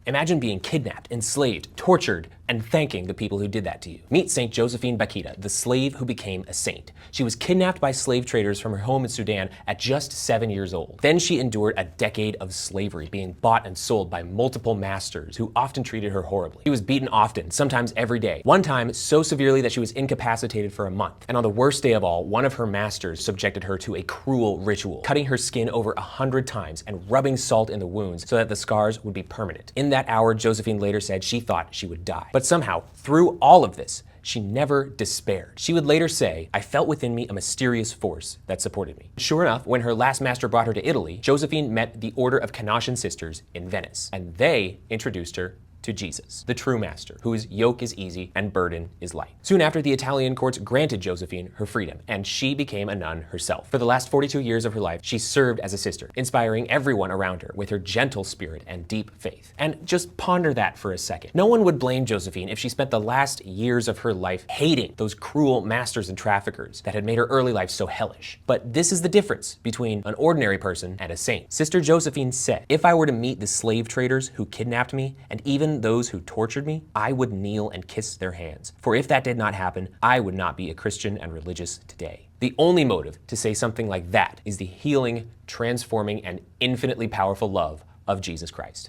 Imagine being kidnapped, enslaved, tortured, and thanking the people who did that to you. Meet Saint Josephine Bakhita, the slave who became a saint. She was kidnapped by slave traders from her home in Sudan at just 7 years old. Then she endured a decade of slavery, being bought and sold by multiple masters who often treated her horribly. She was beaten often, sometimes every day. One time, so severely that she was incapacitated for a month. And on the worst day of all, one of her masters subjected her to a cruel ritual, cutting her skin over 100 times and rubbing salt in the wounds so that the scars would be permanent. In that hour, Josephine later said she thought she would die. But somehow, through all of this, she never despaired. She would later say, "I felt within me a mysterious force that supported me." Sure enough, when her last master brought her to Italy, Josephine met the Order of Canossian Sisters in Venice, and they introduced her to Jesus, the true master, whose yoke is easy and burden is light. Soon after, the Italian courts granted Josephine her freedom, and she became a nun herself. For the last 42 years of her life, she served as a sister, inspiring everyone around her with her gentle spirit and deep faith. And just ponder that for a second. No one would blame Josephine if she spent the last years of her life hating those cruel masters and traffickers that had made her early life so hellish. But this is the difference between an ordinary person and a saint. Sister Josephine said, "If I were to meet the slave traders who kidnapped me, and even those who tortured me, I would kneel and kiss their hands. For if that did not happen, I would not be a Christian and religious today." The only motive to say something like that is the healing, transforming, and infinitely powerful love of Jesus Christ.